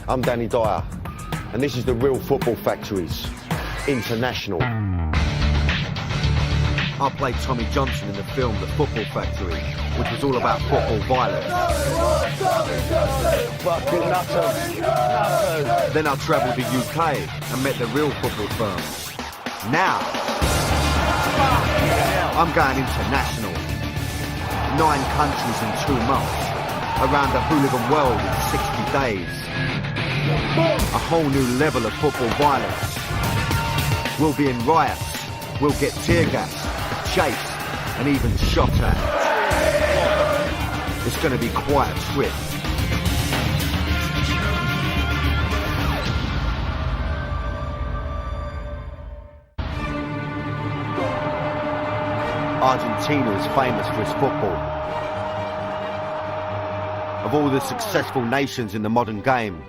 I'm Danny Dyer, and this is the Real Football Factories International. I played Tommy Johnson in the film The Football Factory, which was all about football violence. Fucking nutters. Then I travelled the UK and met the real football firms. Now, I'm going international. 9 countries in 2 months. Around the hooligan world in 60 days. A whole new level of football violence. We'll be in riots. We'll get tear gas, chased, and even shot at. It's going to be quite a trip. Argentina is famous for its football. Of all the successful nations in the modern game,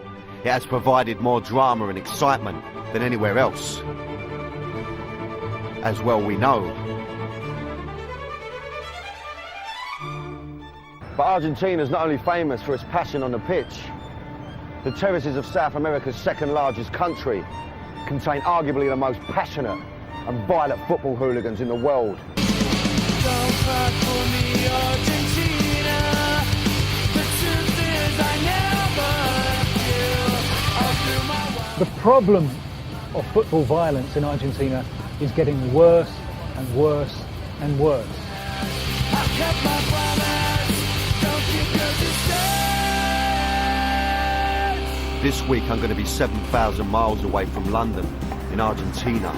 it has provided more drama and excitement than anywhere else. As well we know. But Argentina is not only famous for its passion on the pitch. The terraces of South America's second largest country contain arguably the most passionate and violent football hooligans in the world. Don't cry for me, Argentina. The truth is I never left you. The problem of football violence in Argentina is getting worse and worse and worse. I kept my promise. Don't keep your distance. This week I'm going to be 7,000 miles away from London in Argentina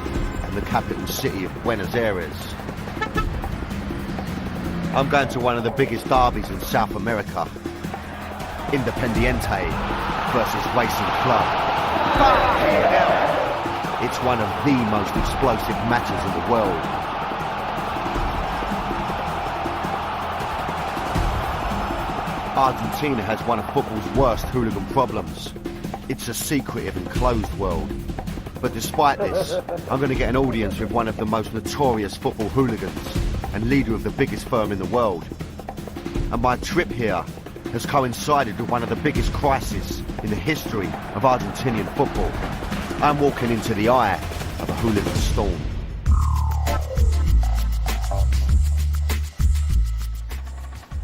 and the capital city of Buenos Aires. I'm going to one of the biggest derbies in South America. Independiente versus Racing Club. It's one of the most explosive matches in the world. Argentina has one of football's worst hooligan problems. It's a secretive and closed world. But despite this, I'm going to get an audience with one of the most notorious football hooligans and leader of the biggest firm in the world. And my trip here has coincided with one of the biggest crises in the history of Argentinian football. I'm walking into the eye of a hooligan storm.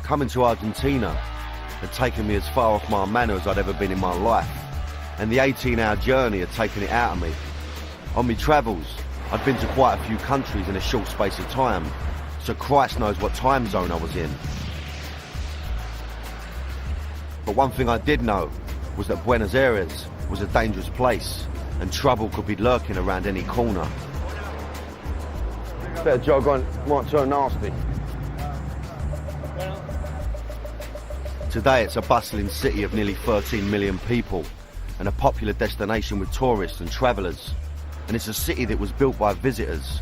Coming to Argentina had taken me as far off my manor as I'd ever been in my life, and the 18-hour journey had taken it out of me. On my travels, I'd been to quite a few countries in a short space of time, so Christ knows what time zone I was in. But one thing I did know was that Buenos Aires was a dangerous place and trouble could be lurking around any corner. Better jog on, might turn nasty. Today it's a bustling city of nearly 13 million people and a popular destination with tourists and travellers. And it's a city that was built by visitors.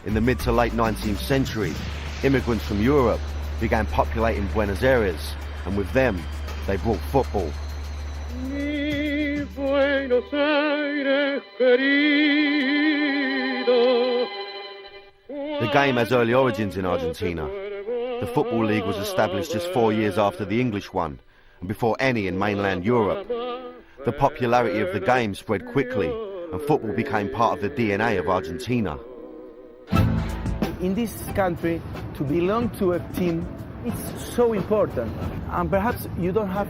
In the mid to late 19th century, immigrants from Europe began populating Buenos Aires, and with them, they brought football. The game has early origins in Argentina. The Football League was established just 4 years after the English one, and before any in mainland Europe. The popularity of the game spread quickly, and football became part of the DNA of Argentina. In this country, to belong to a team, it's so important. And perhaps you don't have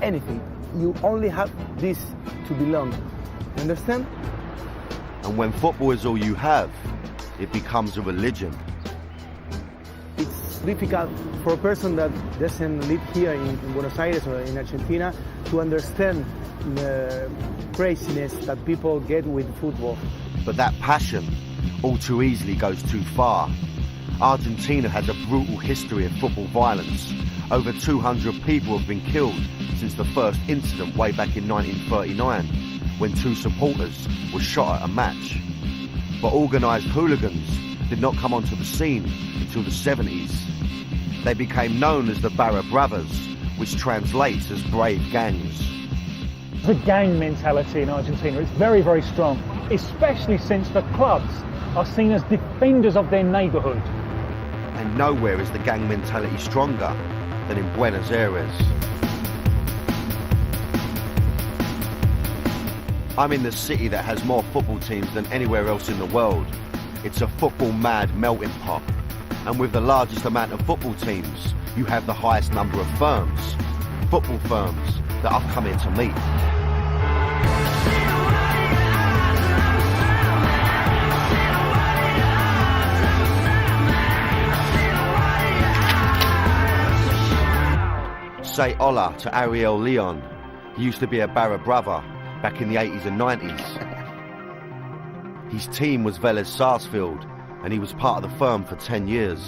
anything. You only have this to belong. Understand? And when football is all you have, it becomes a religion. It's difficult for a person that doesn't live here in Buenos Aires or in Argentina to understand the craziness that people get with football. But that passion all too easily goes too far. Argentina has a brutal history of football violence. Over 200 people have been killed since the first incident way back in 1939, when 2 supporters were shot at a match. But organised hooligans did not come onto the scene until the 70s. They became known as the Barra Brothers, which translates as brave gangs. The gang mentality in Argentina is very, very strong, especially since the clubs are seen as defenders of their neighbourhood. And nowhere is the gang mentality stronger than in Buenos Aires. I'm in the city that has more football teams than anywhere else in the world. It's a football-mad melting pot. And with the largest amount of football teams, you have the highest number of firms, football firms, that I've come here to meet. Say hola to Ariel Leon. He used to be a Barra Brava back in the 80s and 90s. His team was Vélez Sarsfield, and he was part of the firm for 10 years.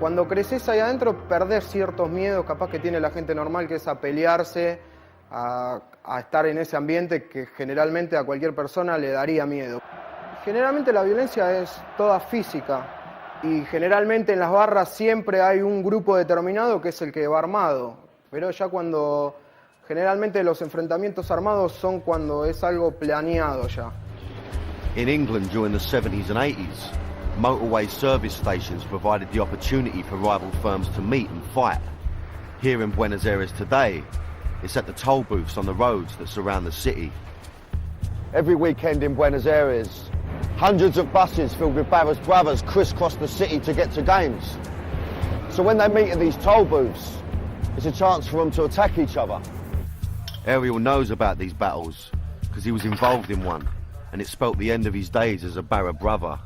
Cuando creces ahí adentro, perdés ciertos miedos capaz que tiene la gente normal, que es a pelearse, a estar en ese ambiente que generalmente a cualquier persona le daría miedo. Generalmente la violencia es toda física y generalmente en las barras siempre hay un grupo determinado que es el que va armado. Pero ya cuando generalmente los enfrentamientos armados son cuando es algo planeado ya. In England during the 70s and 80s, motorway service stations provided the opportunity for rival firms to meet and fight. Here in Buenos Aires today, it's at the toll booths on the roads that surround the city. Every weekend in Buenos Aires, hundreds of buses filled with Barras Bravas crisscross the city to get to games. So when they meet at these toll booths, it's a chance for them to attack each other. Ariel knows about these battles because he was involved in one, and it spelt the end of his days as a Barra Brava.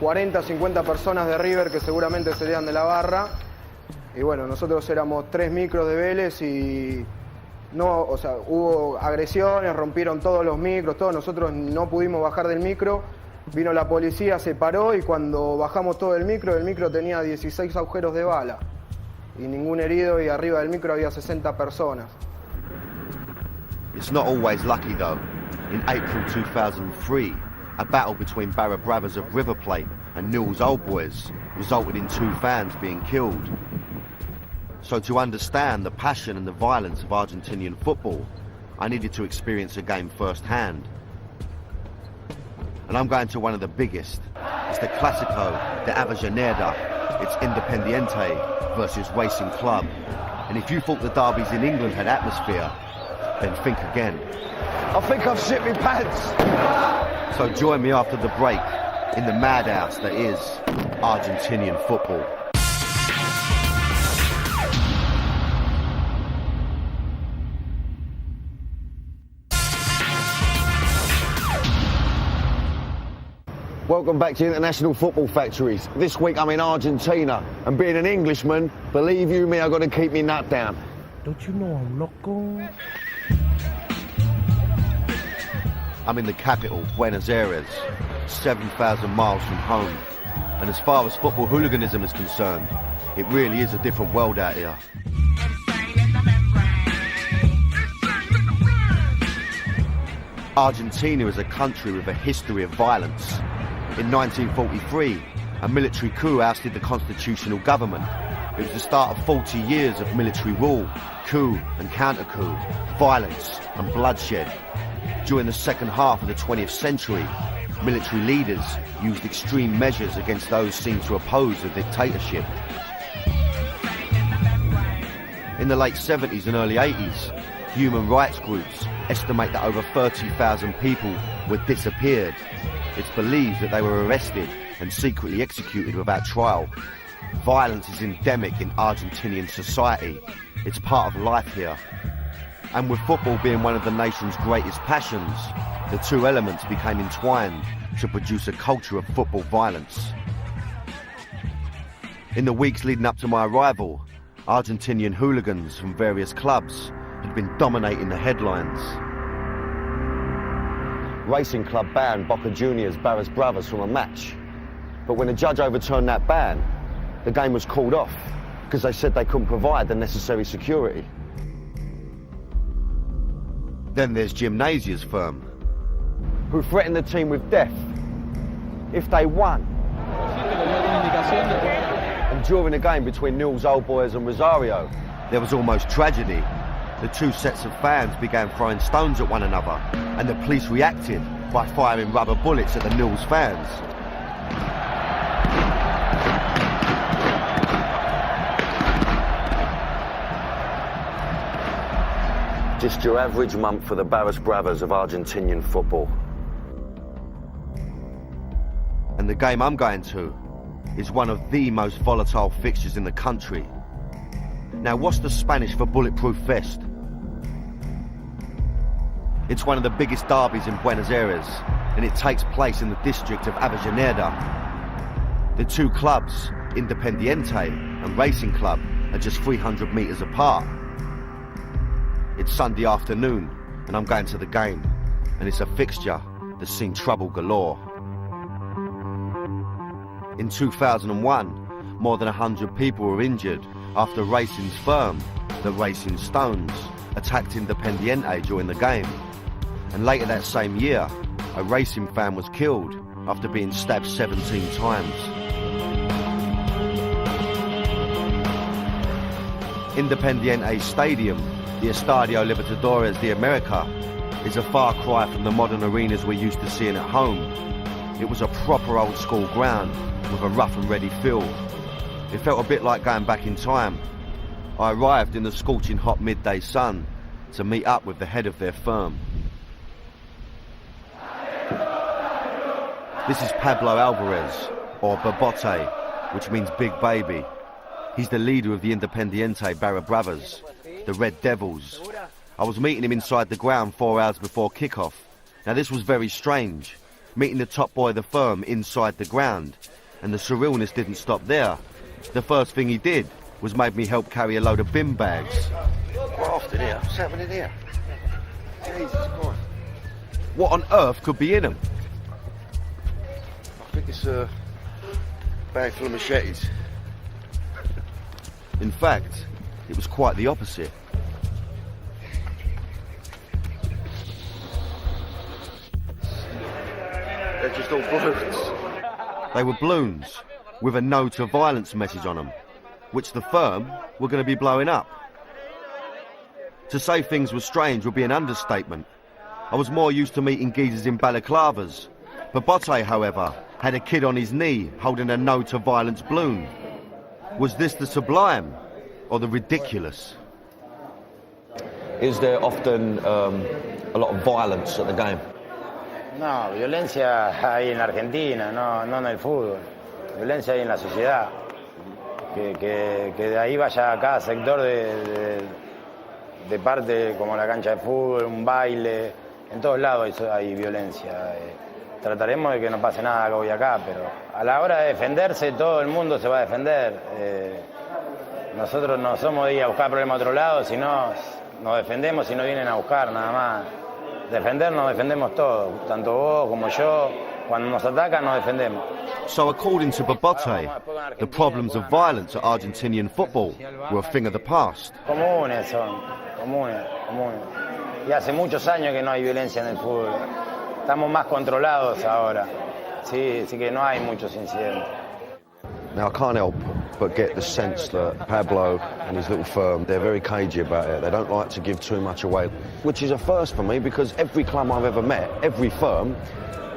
40, 50 personas de River que seguramente serían de la barra. Y bueno, nosotros éramos 3 micros de Vélez y no, o sea, hubo agresiones, rompieron todos los micros, todos. Nosotros no pudimos bajar del micro. Vino la policía, se paró y cuando bajamos todo el micro tenía 16 agujeros de bala. Y ningún herido, y arriba del micro había 60 personas. It's not always lucky though. In April 2003, a battle between Barra Bravas of River Plate and Newell's Old Boys resulted in 2 fans being killed. So to understand the passion and the violence of Argentinian football, I needed to experience a game firsthand. And I'm going to one of the biggest. It's the Clásico de Avellaneda. It's Independiente versus Racing Club. And if you thought the derbies in England had atmosphere, then think again. I think I've shit my pants. So join me after the break in the madhouse that is Argentinian football. Welcome back to International Football Factories. This week I'm in Argentina, and being an Englishman, believe you me, I've got to keep me nut down. Don't you know I'm loco? I'm in the capital, Buenos Aires, 7,000 miles from home. And as far as football hooliganism is concerned, it really is a different world out here. Argentina is a country with a history of violence. In 1943, a military coup ousted the constitutional government. It was the start of 40 years of military rule, coup and counter-coup, violence and bloodshed. During the second half of the 20th century, military leaders used extreme measures against those seen to oppose the dictatorship. In the late 70s and early 80s, human rights groups estimate that over 30,000 people were disappeared. It's believed that they were arrested and secretly executed without trial. Violence is endemic in Argentinian society. It's part of life here. And with football being one of the nation's greatest passions, the two elements became entwined to produce a culture of football violence. In the weeks leading up to my arrival, Argentinian hooligans from various clubs had been dominating the headlines. Racing Club banned Boca Juniors Barras Bravas from a match. But when the judge overturned that ban, the game was called off because they said they couldn't provide the necessary security. Then there's Gimnasia's firm, who threatened the team with death if they won. And during the game between Newell's Old Boys and Rosario, there was almost tragedy. The two sets of fans began throwing stones at one another, and the police reacted by firing rubber bullets at the Newell's fans. Just your average month for the Barras Bravas of Argentinian football. And the game I'm going to is one of the most volatile fixtures in the country. Now, what's the Spanish for bulletproof vest? It's one of the biggest derbies in Buenos Aires, and it takes place in the district of Avellaneda. The two clubs, Independiente and Racing Club, are just 300 metres apart. It's Sunday afternoon, and I'm going to the game, and it's a fixture that's seen trouble galore. In 2001, more than 100 people were injured after Racing's firm, the Racing Stones, attacked Independiente during the game. And later that same year, a Racing fan was killed after being stabbed 17 times. Independiente Stadium, the Estadio Libertadores de America, is a far cry from the modern arenas we're used to seeing at home. It was a proper old school ground with a rough and ready field. It felt a bit like going back in time. I arrived in the scorching hot midday sun to meet up with the head of their firm. This is Pablo Alvarez, or Babote, which means big baby. He's the leader of the Independiente Barra Bravas, the Red Devils. I was meeting him inside the ground 4 hours before kickoff. Now this was very strange, meeting the top boy of the firm inside the ground, and the surrealness didn't stop there. The first thing he did was make me help carry a load of bin bags. What after here? What's happening here? Jesus Christ. What on earth could be in them? I think it's a bag full of machetes. In fact, it was quite the opposite. They're just all balloons. They were balloons with a no to violence message on them, which the firm were going to be blowing up. To say things were strange would be an understatement. I was more used to meeting geezers in balaclavas. Babote, however, had a kid on his knee holding a no to violence balloon. Was this the sublime or the ridiculous? Is there often a lot of violence at the game? No, violencia hay en Argentina, no en el fútbol. Violencia hay en la sociedad. Que de ahí vaya a cada sector de parte, como la cancha de fútbol, un baile, en todos lados hay violencia. Trataremos de que no pase nada hoy acá, pero a la hora de defenderse todo el mundo se va a defender. Nosotros no somos de ir a buscar problemas a otro lado, sino nos defendemos si no vienen a buscar, nada más. Defendernos, defendemos todos, tanto vos como yo. Cuando nos atacan, nos defendemos. So according to Babote, the problems of violence at Argentinian football were a thing of the past. Comunes son, comunes. Y hace muchos años que no hay violencia en el fútbol. Estamos más controlados ahora. Sí, así que no hay muchos incidentes. Now, I can't help but get the sense that Pablo and his little firm, they're very cagey about it. They don't like to give too much away, which is a first for me because every club I've ever met, every firm,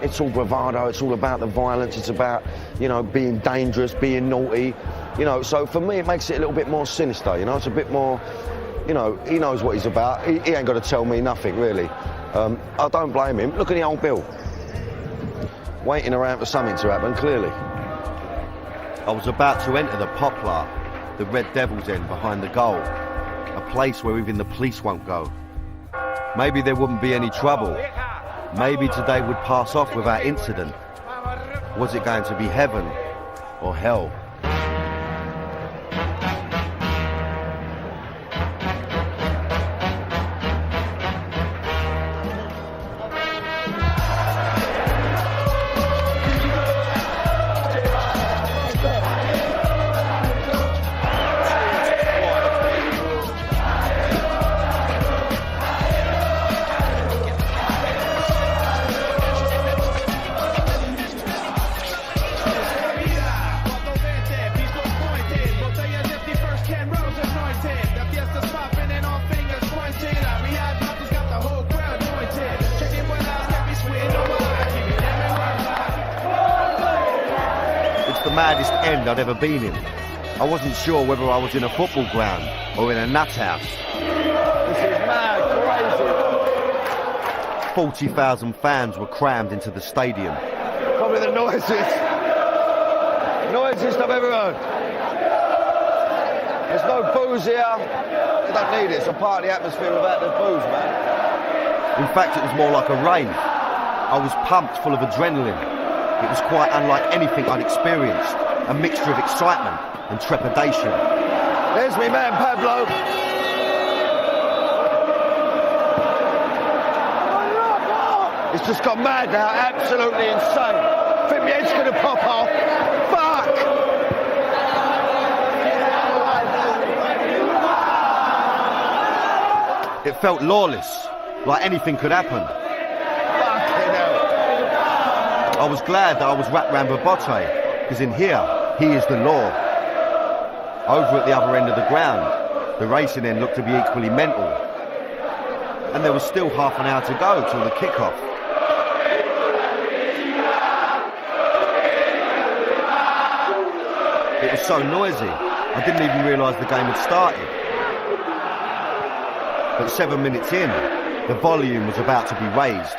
it's all bravado, it's all about the violence, it's about, you know, being dangerous, being naughty, you know, so for me it makes it a little bit more sinister, you know, it's a bit more, you know, he knows what he's about, he ain't got to tell me nothing, really. I don't blame him. Look at the old Bill, waiting around for something to happen, clearly. I was about to enter the Poplar, the Red Devils end behind the goal, a place where even the police won't go. Maybe there wouldn't be any trouble. Maybe today would pass off without incident. Was it going to be heaven or hell? Maddest end I'd ever been in. I wasn't sure whether I was in a football ground or in a nut house. This is mad, crazy. 40,000 fans were crammed into the stadium. Probably the noisiest I've ever heard. There's no booze here. You don't need it. It's a party atmosphere without the booze, man. In fact, it was more like a rave. I was pumped, full of adrenaline. It was quite unlike anything I'd experienced. A mixture of excitement and trepidation. There's me man, Pablo. It's just gone mad now, absolutely insane. I think my head's gonna pop off. Fuck! It felt lawless, like anything could happen. Fucking hell. I was glad that I was wrapped round Bobote, because in here, he is the law. Over at the other end of the ground, the racing end looked to be equally mental. And there was still half an hour to go till the kickoff. It was so noisy, I didn't even realise the game had started. But 7 minutes in, the volume was about to be raised.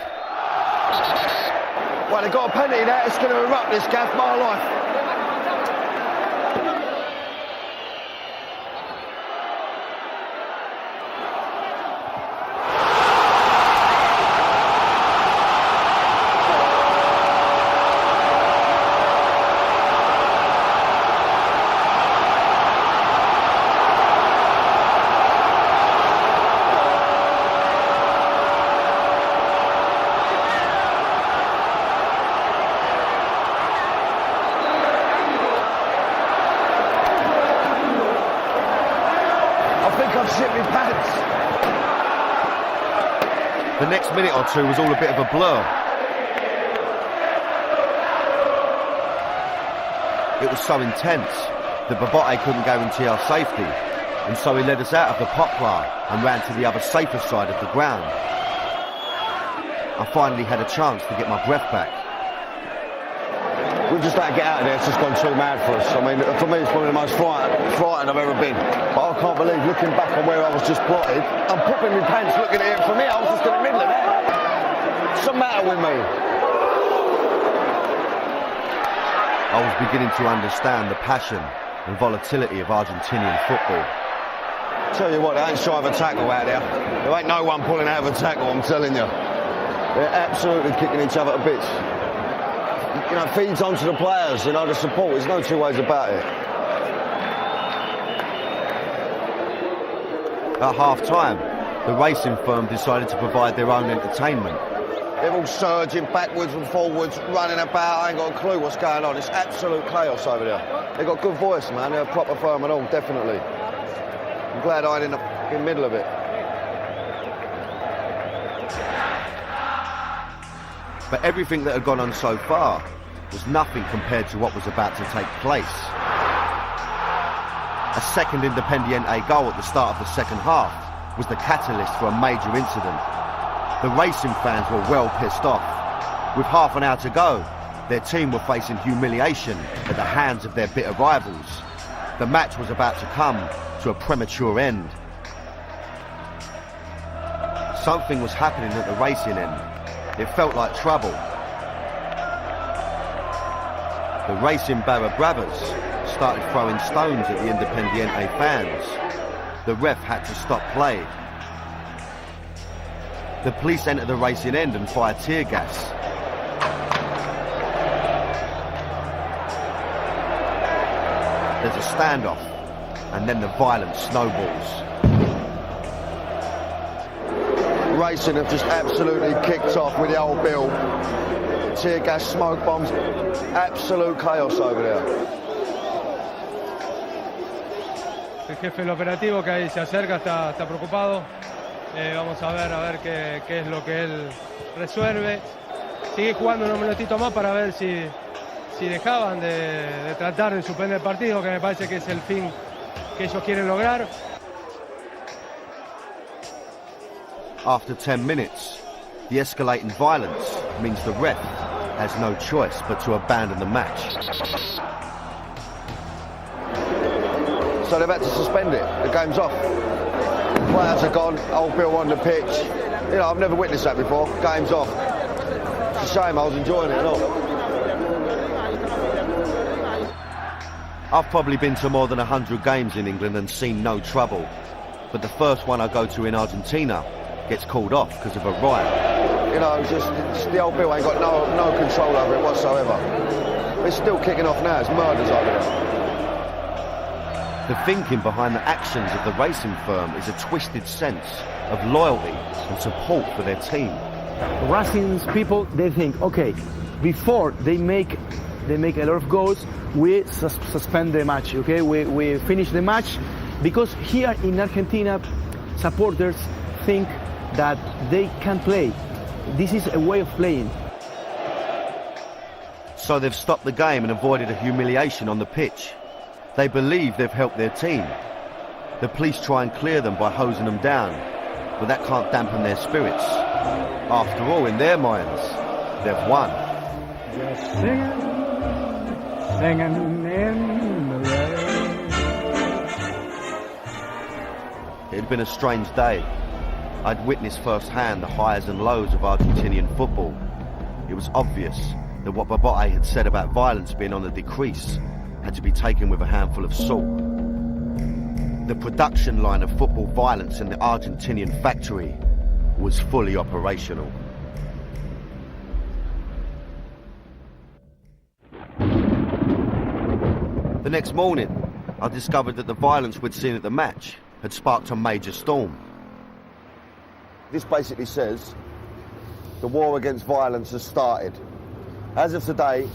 Well, they got a penalty there. It's going to erupt this, Gav, my life. The next minute or two was all a bit of a blur. It was so intense that Bobote couldn't guarantee our safety, and so he led us out of the poplar and ran to the other safer side of the ground. I finally had a chance to get my breath back. We've just had to get out of there. It's just gone too mad for us. I mean, for me, it's probably the most frightened I've ever been. But I can't believe, looking back on where I was just plotted, I'm popping my pants looking at it. For me, I was just in the middle of that. What's the matter with me? I was beginning to understand the passion and volatility of Argentinian football. Tell you what, they ain't shy of a tackle out there. There ain't no one pulling out of a tackle, I'm telling you. They're absolutely kicking each other to bits. You know, feeds onto the players, you know, the support. There's no two ways about it. At half-time, the racing firm decided to provide their own entertainment. They're all surging backwards and forwards, running about. I ain't got a clue what's going on. It's absolute chaos over there. They've got good voice, man. They're a proper firm and all, definitely. I'm glad I ain't in the middle of it. But everything that had gone on so far was nothing compared to what was about to take place. A second Independiente goal at the start of the second half was the catalyst for a major incident. The racing fans were well pissed off. With half an hour to go, their team were facing humiliation at the hands of their bitter rivals. The match was about to come to a premature end. Something was happening at the racing end. It felt like trouble. The racing Barra Bravas started throwing stones at the Independiente fans. The ref had to stop play. The police entered the racing end and fired tear gas. There's a standoff, and then the violence snowballs. Racing have just absolutely kicked off with the old bill. Tear gas, smoke bombs, absolute chaos over there. El jefe del operativo que ahí se acerca está preocupado. Vamos a ver qué es lo que él resuelve. Sigue jugando unos minutitos más para ver si dejaban de tratar de suspender el partido, que me parece que es el fin que ellos quieren lograr. After 10 minutes, the escalating violence means the ref has no choice but to abandon the match. So they've had to suspend it. The game's off. Players are gone, old Bill on the pitch. You know, I've never witnessed that before. Game's off. It's a shame, I was enjoying it a lot. I've probably been to more than 100 games in England and seen no trouble. But the first one I go to in Argentina gets called off because of a riot. You know, it's the old Bill ain't got no control over it whatsoever. It's still kicking off now, it's murders over there. The thinking behind the actions of the racing firm is a twisted sense of loyalty and support for their team. Racing people, they think, okay, before they make a lot of goals, we suspend the match, okay? We finish the match, because here in Argentina, supporters think that they can play. This is a way of playing. So they've stopped the game and avoided a humiliation on the pitch. They believe they've helped their team. The police try and clear them by hosing them down, but that can't dampen their spirits. After all, in their minds, they've won. Just singing in the rain. It had been a strange day. I'd witnessed firsthand the highs and lows of Argentinian football. It was obvious that what Babate had said about violence being on the decrease had to be taken with a handful of salt. The production line of football violence in the Argentinian factory was fully operational. The next morning, I discovered that the violence we'd seen at the match had sparked a major storm. This basically says the war against violence has started. As of today,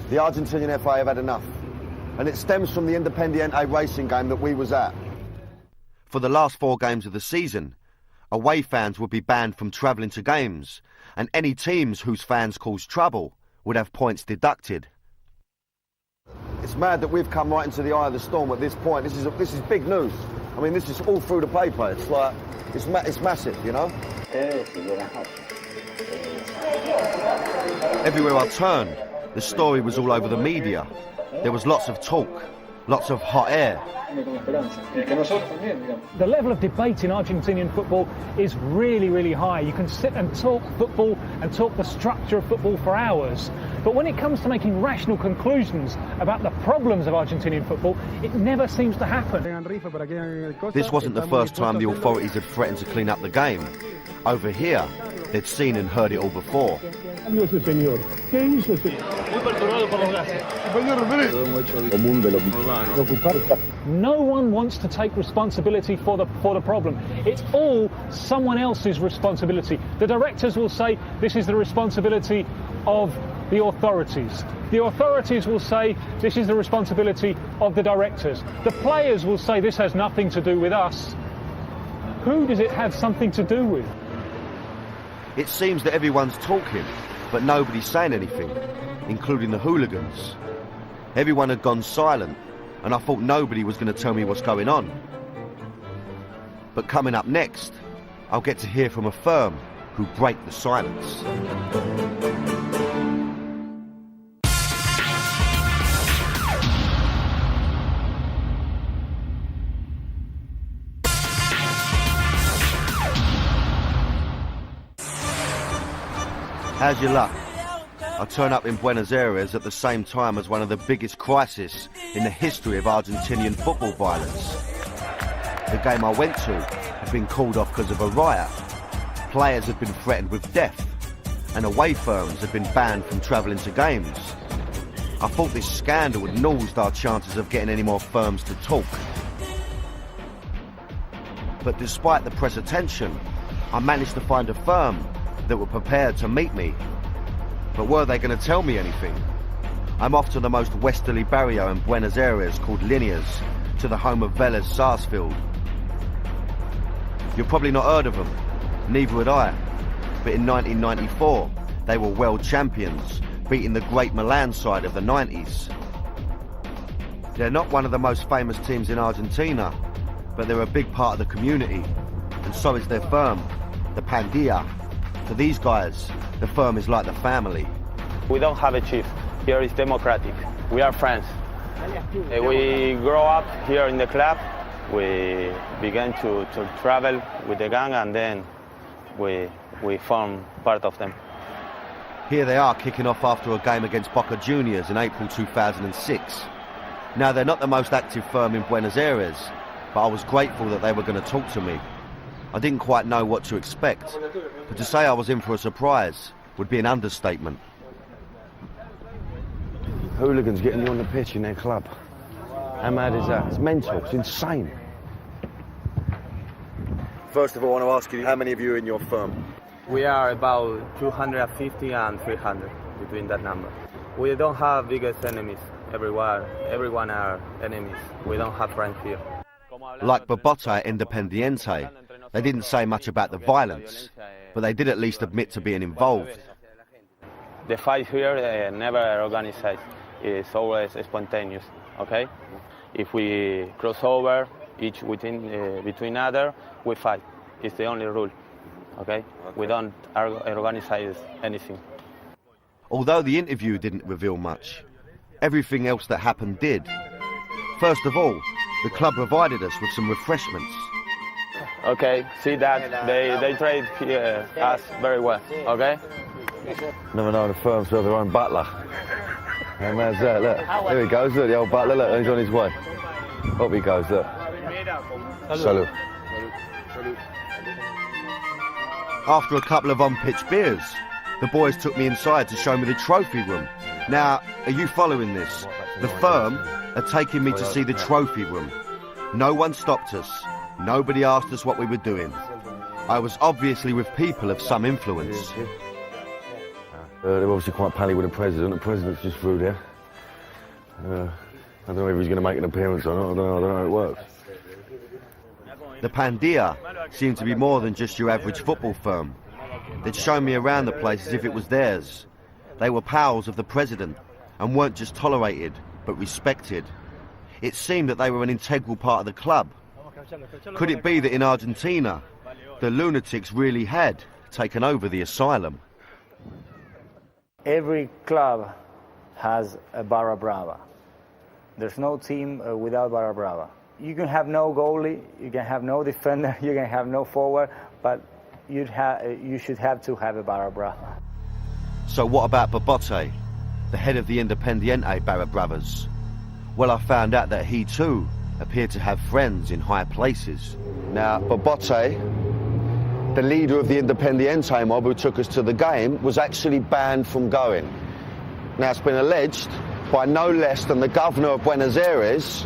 the Argentinian FA have had enough. And it stems from the Independiente racing game that we was at. For the last 4 games of the season, away fans would be banned from travelling to games, and any teams whose fans caused trouble would have points deducted. It's mad that we've come right into the eye of the storm at this point. This is big news. I mean, this is all through the paper. It's like, it's massive, you know? Everywhere I turned, the story was all over the media. There was lots of talk, lots of hot air. The level of debate in Argentinian football is really, really high. You can sit and talk football and talk the structure of football for hours. But when it comes to making rational conclusions about the problems of Argentinian football, it never seems to happen. This wasn't the first time the authorities had threatened to clean up the game. Over here, they'd seen and heard it all before. No one wants to take responsibility for the problem. It's all someone else's responsibility. The directors will say this is the responsibility of the authorities. The authorities will say this is the responsibility of the directors. The players will say this has nothing to do with us. Who does it have something to do with? It seems that everyone's talking, but nobody's saying anything, including the hooligans. Everyone had gone silent, and I thought nobody was going to tell me what's going on. But coming up next, I'll get to hear from a firm who break the silence. How's your luck? I turn up in Buenos Aires at the same time as one of the biggest crises in the history of Argentinian football violence. The game I went to had been called off because of a riot. Players had been threatened with death, and away firms had been banned from travelling to games. I thought this scandal had nosed our chances of getting any more firms to talk. But despite the press attention, I managed to find a firm that were prepared to meet me. But were they going to tell me anything? I'm off to the most westerly barrio in Buenos Aires called Liniers, to the home of Vélez Sarsfield. You've probably not heard of them, neither had I. But in 1994, they were world champions, beating the great Milan side of the 90s. They're not one of the most famous teams in Argentina, but they're a big part of the community, and so is their firm, the Pandilla. For these guys, the firm is like the family. We don't have a chief. Here is democratic. We are friends. We grow up here in the club. We began to travel with the gang, and then we we form part of them. Here they are kicking off after a game against Boca Juniors in April 2006. Now, they're not the most active firm in Buenos Aires, but I was grateful that they were going to talk to me. I didn't quite know what to expect, but to say I was in for a surprise would be an understatement. Hooligans getting you on the pitch in their club. How mad is that? It's mental, it's insane. First of all, I want to ask you, how many of you are in your firm? We are about 250 and 300 between that number. We don't have biggest enemies everyone are enemies. We don't have friends here. Like Bobote at Independiente, they didn't say much about the violence, but they did at least admit to being involved. The fight here never organized. It's always spontaneous, okay? If we cross over each between other, we fight. It's the only rule, okay? We don't organize anything. Although the interview didn't reveal much, everything else that happened did. First of all, the club provided us with some refreshments. Okay, see that they trade us very well, okay? Never known a firm to have their own butler. How mad's that? Look, here he goes, look, the old butler, look, he's on his way. Up he goes, look. Salud. After a couple of on-pitch beers, the boys took me inside to show me the trophy room. Now, are you following this? The firm are taking me to see the trophy room. No one stopped us. Nobody asked us what we were doing. I was obviously with people of some influence. They're obviously quite pally with the president. The president's just through there. I don't know if he's going to make an appearance or not. I don't know how it works. The Pandilla seemed to be more than just your average football firm. They'd shown me around the place as if it was theirs. They were pals of the president and weren't just tolerated, but respected. It seemed that they were an integral part of the club. Could it be that in Argentina, the lunatics really had taken over the asylum? Every club has a barra brava. There's no team without barra brava. You can have no goalie, you can have no defender, you can have no forward, but you should have to have a barra brava. So what about Bobote, the head of the Independiente Barra Bravas? Well, I found out that he too appeared to have friends in high places. Now, Bobote, the leader of the Independiente mob who took us to the game, was actually banned from going. Now, it's been alleged by no less than the governor of Buenos Aires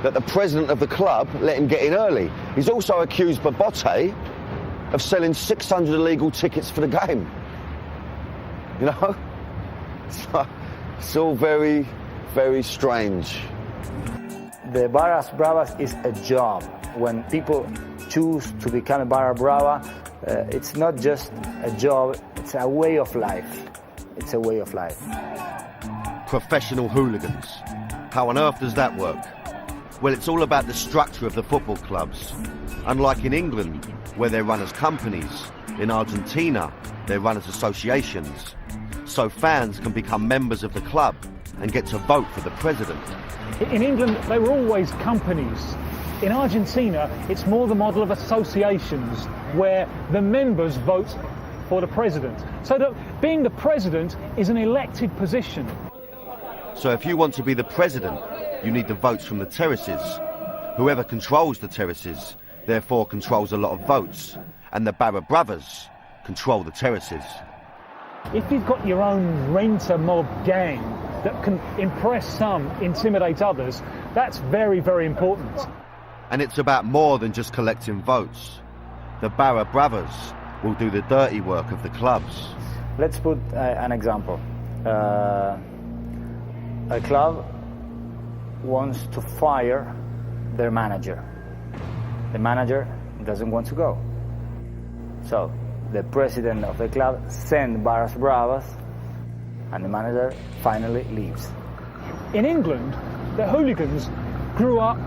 that the president of the club let him get in early. He's also accused Bobote of selling 600 illegal tickets for the game. You know? So, it's all very, very strange. The Barras Bravas is a job. When people choose to become a Barra Brava, it's not just a job, it's a way of life. It's a way of life. Professional hooligans. How on earth does that work? Well, it's all about the structure of the football clubs. Unlike in England, where they're run as companies, in Argentina, they're run as associations. So fans can become members of the club and get to vote for the president. In England, they were always companies. In Argentina, it's more the model of associations, where the members vote for the president. So that being the president is an elected position. So if you want to be the president, you need the votes from the terraces. Whoever controls the terraces, therefore controls a lot of votes. And the Barra Bravas control the terraces. If you've got your own renter mob gang that can impress some, intimidate others, that's very, very important. And it's about more than just collecting votes. The Barra Bravas will do the dirty work of the clubs. Let's put an example. A club wants to fire their manager. The manager doesn't want to go. So the president of the club sends Barras Bravas and the manager finally leaves. In England, the hooligans grew up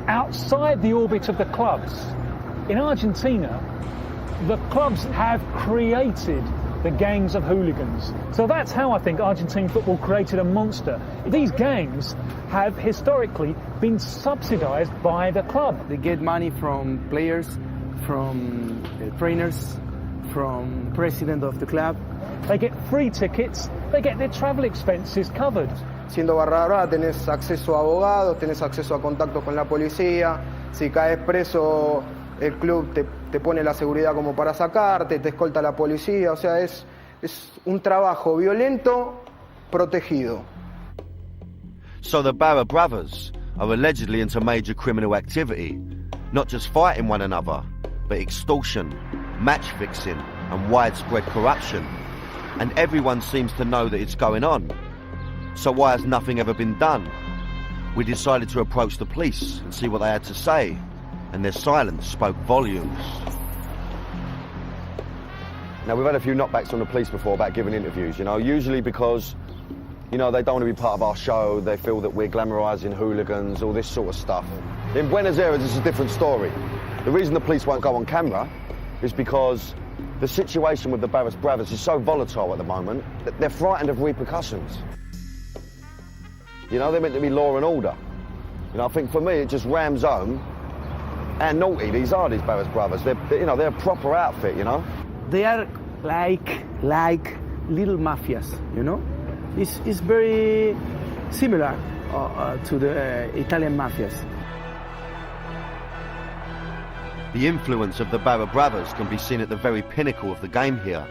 outside the orbit of the clubs. In Argentina, the clubs have created the gangs of hooligans. So that's how I think Argentine football created a monster. These gangs have historically been subsidized by the club. They get money from players, from trainers, from president of the club. They get free tickets, they get their travel expenses covered. Siendo barra brava tenés acceso a abogados, tenés acceso a contactos con la policía. Si caes preso, el club te pone la seguridad como para sacarte, te escolta la policía. O sea, es un trabajo violento protegido. So the Barra Brothers are allegedly into major criminal activity, not just fighting one another, but extortion, match fixing, and widespread corruption. And everyone seems to know that it's going on. So why has nothing ever been done? We decided to approach the police and see what they had to say, and their silence spoke volumes. Now, we've had a few knockbacks on the police before about giving interviews, you know, usually because, you know, they don't want to be part of our show, they feel that we're glamorising hooligans, all this sort of stuff. In Buenos Aires, it's a different story. The reason the police won't go on camera is because the situation with the Barras Brothers is so volatile at the moment that they're frightened of repercussions. You know, they're meant to be law and order. You know, I think for me, it just rams home how naughty these Barras Brothers. They're a proper outfit, you know? They are like little mafias, you know? It's very similar to the Italian mafias. The influence of the Barra Brothers can be seen at the very pinnacle of the game here.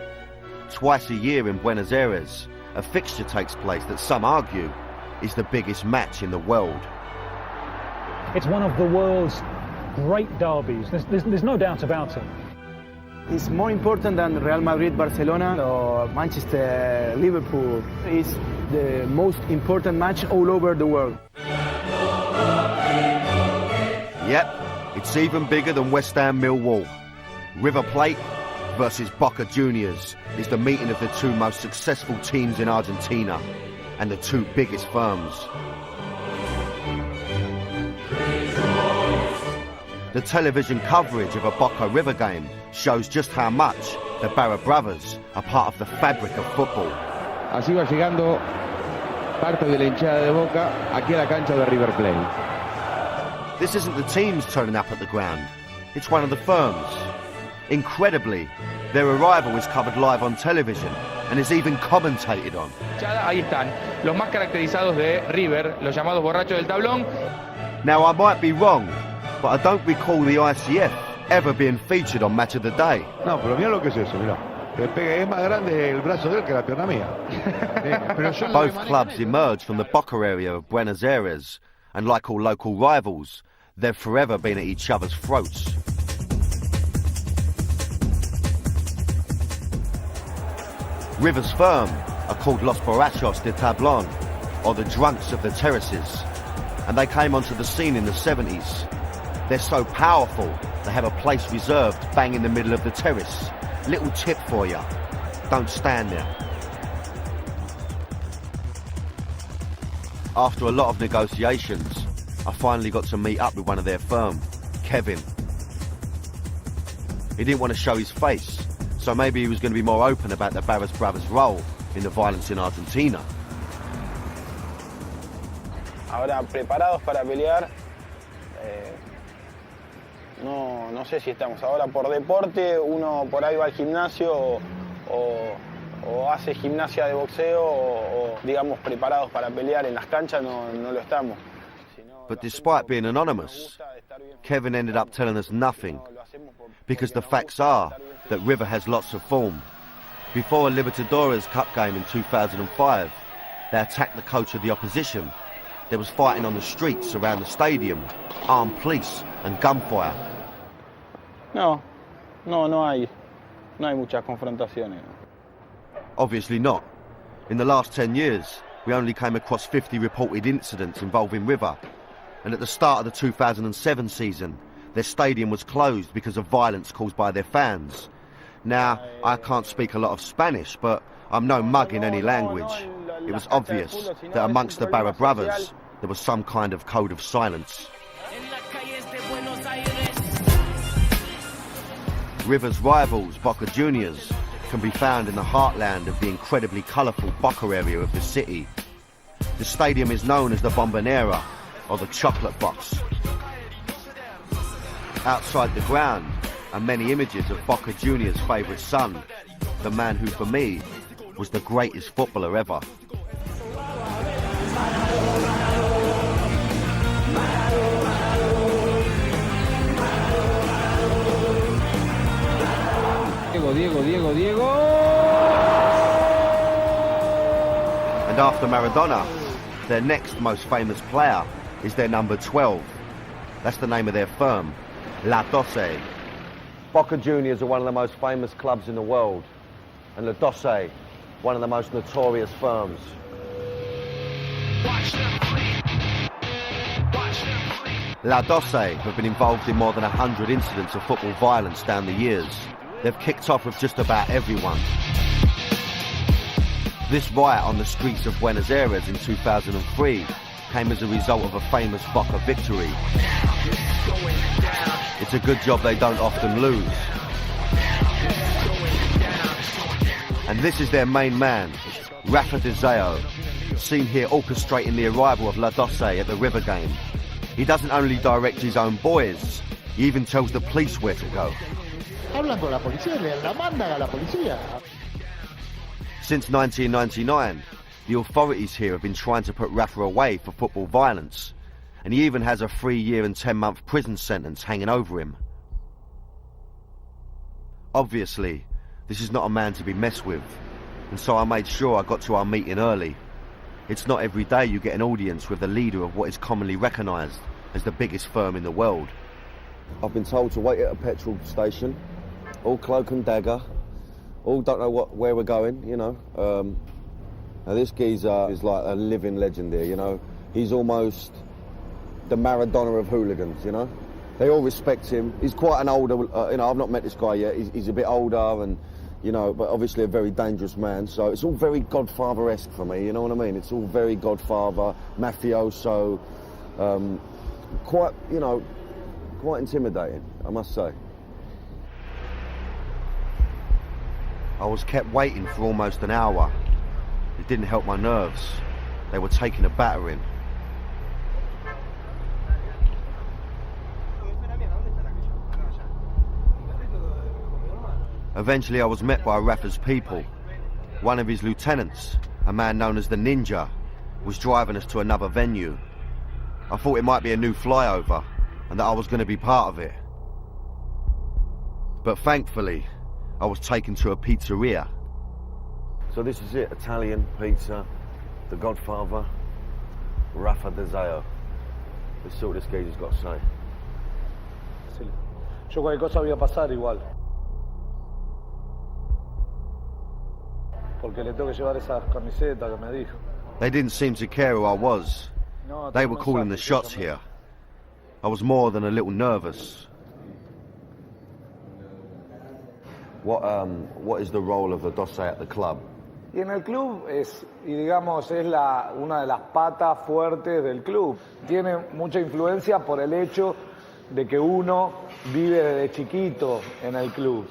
Twice a year in Buenos Aires, a fixture takes place that some argue is the biggest match in the world. It's one of the world's great derbies. There's no doubt about it. It's more important than Real Madrid, Barcelona, or Manchester, Liverpool. It's the most important match all over the world. Yep, it's even bigger than West Ham Millwall. River Plate versus Boca Juniors is the meeting of the two most successful teams in Argentina and the two biggest firms. The television coverage of a Boca River game shows just how much the Barra Brothers are part of the fabric of football. Así va llegando parte de la hinchada de Boca aquí a la cancha de River Plate. This isn't the teams turning up at the ground, it's one of the firms. Incredibly, their arrival is covered live on television and is even commentated on. Ahí están, los más caracterizados de River, los llamados borrachos del tablón. Now, I might be wrong, but I don't recall the ICF ever being featured on Match of the Day. No, pero mira lo que es eso, mira. Es más grande el brazo de él que la pierna mía. Both clubs emerged from the Boca area of Buenos Aires, and like all local rivals, they've forever been at each other's throats. River's firm are called Los Borrachos de Tablón, or the Drunks of the Terraces, and they came onto the scene in the 70s. They're so powerful, they have a place reserved bang in the middle of the terrace. Little tip for you, don't stand there. After a lot of negotiations, I finally got to meet up with one of their firm, Kevin. He didn't want to show his face, so maybe he was going to be more open about the Barras Brothers' role in the violence in Argentina. Ahora, preparados para pelear, no sé si estamos ahora por deporte, uno por ahí va al gimnasio o hace gimnasia de boxeo o digamos preparados para pelear en las canchas, no lo estamos. But despite being anonymous, Kevin ended up telling us nothing, because the facts are that River has lots of form. Before a Libertadores Cup game in 2005, they attacked the coach of the opposition. There was fighting on the streets around the stadium, armed police and gunfire. No hay muchas confrontaciones. Obviously not. In the last 10 years, we only came across 50 reported incidents involving River, and at the start of the 2007 season, their stadium was closed because of violence caused by their fans. Now, I can't speak a lot of Spanish, but I'm no mug in any language. It was obvious that amongst the Barra Brothers, there was some kind of code of silence. River's rivals, Boca Juniors, can be found in the heartland of the incredibly colourful Boca area of the city. The stadium is known as the Bombonera, or the Chocolate Box. Outside the ground, and many images of Boca Juniors' favourite son, the man who for me was the greatest footballer ever. Diego. And after Maradona, their next most famous player is their number 12. That's the name of their firm, La Doce. Boca Juniors are one of the most famous clubs in the world, and La Doce, one of the most notorious firms. La Doce have been involved in more than 100 incidents of football violence down the years. They've kicked off with just about everyone. This riot on the streets of Buenos Aires in 2003 came as a result of a famous Boca victory. It's a good job they don't often lose. And this is their main man, Rafa Di Zeo, seen here orchestrating the arrival of La Doce at the River game. He doesn't only direct his own boys, he even tells the police where to go. Hablan con la policía, la mandan a la policía. Since 1999, the authorities here have been trying to put Rafa away for football violence, and he even has a 3-year and 10-month prison sentence hanging over him. Obviously, this is not a man to be messed with, and so I made sure I got to our meeting early. It's not every day you get an audience with the leader of what is commonly recognised as the biggest firm in the world. I've been told to wait at a petrol station, all cloak and dagger, all don't know where we're going, you know. Now this geezer is like a living legend here, you know. He's almost the Maradona of hooligans, you know. They all respect him. He's quite an older, you know, I've not met this guy yet. He's a bit older and, you know, but obviously a very dangerous man. So it's all very Godfather-esque for me, you know what I mean? It's all very Godfather, mafioso, quite, you know, quite intimidating, I must say. I was kept waiting for almost an hour. It didn't help my nerves. They were taking a battering. Eventually I was met by Rafa's people. One of his lieutenants, a man known as the Ninja, was driving us to another venue. I thought it might be a new flyover and that I was going to be part of it. But thankfully, I was taken to a pizzeria. So this is it, Italian pizza, the Godfather, Rafa Di Zeo. Let's see what this geezer's got to say. Sí. Yo cualquier cosa voy a pasar igual. Porque le tengo que llevar esa camiseta que me dijo. They didn't seem to care who I was. They were calling the shots here. I was more than a little nervous. What is the role of the Doce at the club? Y en el club es, y digamos, es una de las patas fuertes del club. Tiene mucha influencia por el hecho de que uno vive desde chiquito en el club.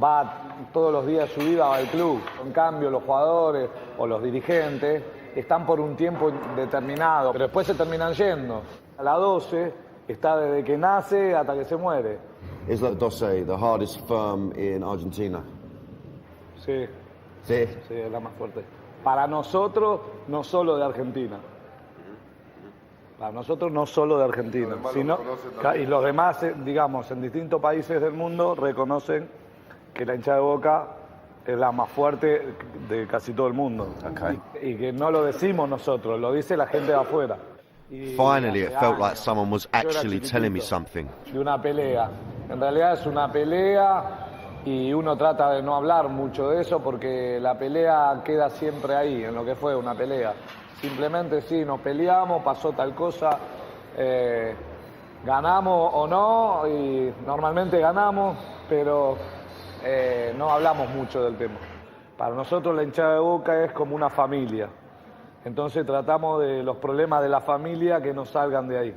Va todos los días de su vida al club. En cambio, los jugadores o los dirigentes están por un tiempo determinado, pero después se terminan yendo. A la 12 está desde que nace hasta que se muere. Is La Doce the hardest firm in Argentina? Sí. Sí. Sí, es la más fuerte. Para nosotros, no solo de Argentina. Para nosotros, no solo de Argentina. Sino, y los demás, digamos, en distintos países del mundo reconocen que la hinchada de Boca es la más fuerte de casi todo el mundo. Okay. Y que no lo decimos nosotros, lo dice la gente de afuera. Finally, it felt like someone was actually telling me something. De una pelea. En realidad es una pelea y uno trata de no hablar mucho de eso porque la pelea queda siempre ahí, en lo que fue una pelea. Simplemente sí, nos peleamos, pasó tal cosa, ganamos o no, y normalmente ganamos, pero no hablamos mucho del tema. Para nosotros la hinchada de Boca es como una familia. Entonces tratamos de los problemas de la familia que no salgan de ahí.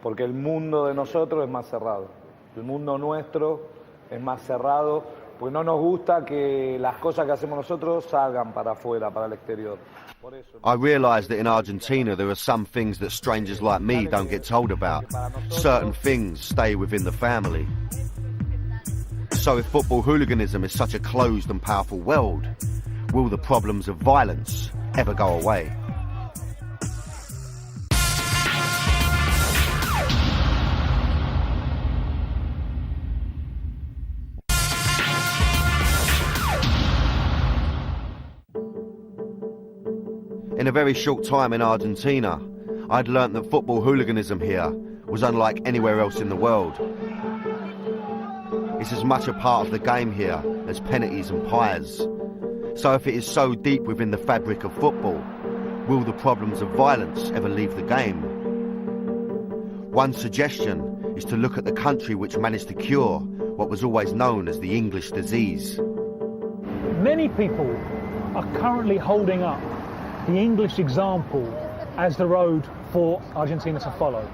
Porque el mundo de nosotros es más cerrado. El mundo nuestro es más cerrado porque no nos gusta que las cosas que hacemos nosotros salgan para afuera, para el exterior. I realise that in Argentina there are some things that strangers like me don't get told about. Certain things stay within the family. So if football hooliganism is such a closed and powerful world, will the problems of violence ever go away? In a very short time in Argentina, I'd learnt that football hooliganism here was unlike anywhere else in the world. It's as much a part of the game here as penalties and pies. So if it is so deep within the fabric of football, will the problems of violence ever leave the game? One suggestion is to look at the country which managed to cure what was always known as the English disease. Many people are currently holding up the English example as the road for Argentina to follow.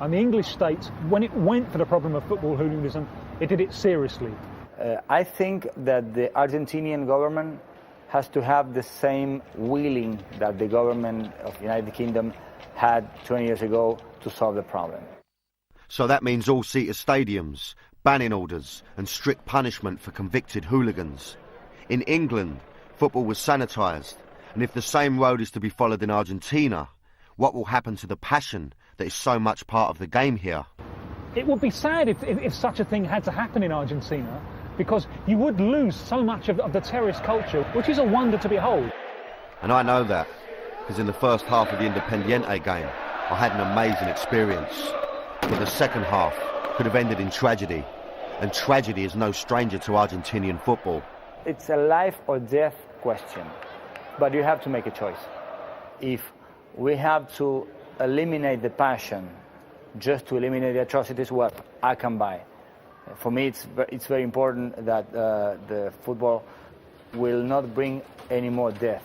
And the English state, when it went for the problem of football hooliganism, it did it seriously. I think that the Argentinian government has to have the same willing that the government of the United Kingdom had 20 years ago to solve the problem. So that means all-seater stadiums, banning orders and strict punishment for convicted hooligans. In England, football was sanitised. And if the same road is to be followed in Argentina, what will happen to the passion that is so much part of the game here? It would be sad if such a thing had to happen in Argentina, because you would lose so much of the terrorist culture, which is a wonder to behold. And I know that, because in the first half of the Independiente game, I had an amazing experience. But the second half could have ended in tragedy, and tragedy is no stranger to Argentinian football. It's a life or death question. But you have to make a choice. If we have to eliminate the passion just to eliminate the atrocities, well, I can buy. For me, it's very important that the football will not bring any more death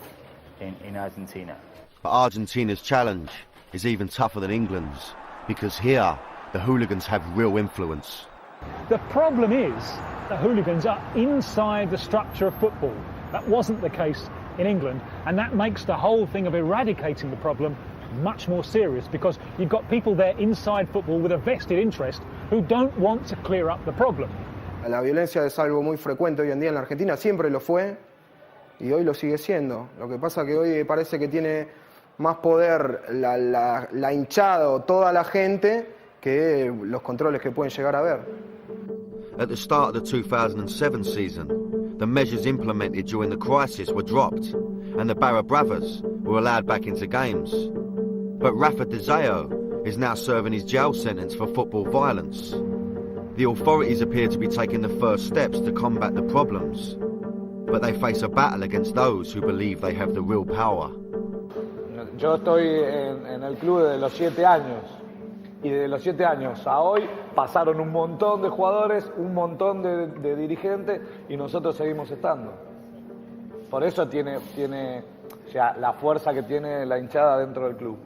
in Argentina. But Argentina's challenge is even tougher than England's, because here the hooligans have real influence. The problem is that hooligans are inside the structure of football. That wasn't the case in England, and that makes the whole thing of eradicating the problem much more serious, because you've got people there inside football with a vested interest who don't want to clear up the problem. La violencia es algo muy frecuente hoy en día en la Argentina, siempre lo fue y hoy lo sigue siendo. Lo que pasa que hoy parece que tiene más poder la hinchada o toda la gente que los controles que pueden llegar a haber. At the start of the 2007 season, the measures implemented during the crisis were dropped and the Barra Bravas were allowed back into games. But Rafa Di Zeo is now serving his jail sentence for football violence. The authorities appear to be taking the first steps to combat the problems, but they face a battle against those who believe they have the real power. Yo estoy en el club desde los 7 años. Y desde los 7 años a hoy pasaron un montón de jugadores, un montón de dirigentes y nosotros seguimos estando. Por eso tiene o sea, la fuerza que tiene la hinchada dentro del club.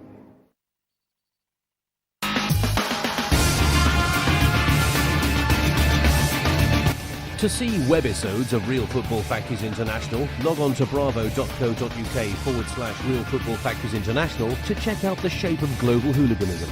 To see webisodes of Real Football Factories International, log on to bravo.co.uk/Real Football Factories International to check out the shape of global hooliganism.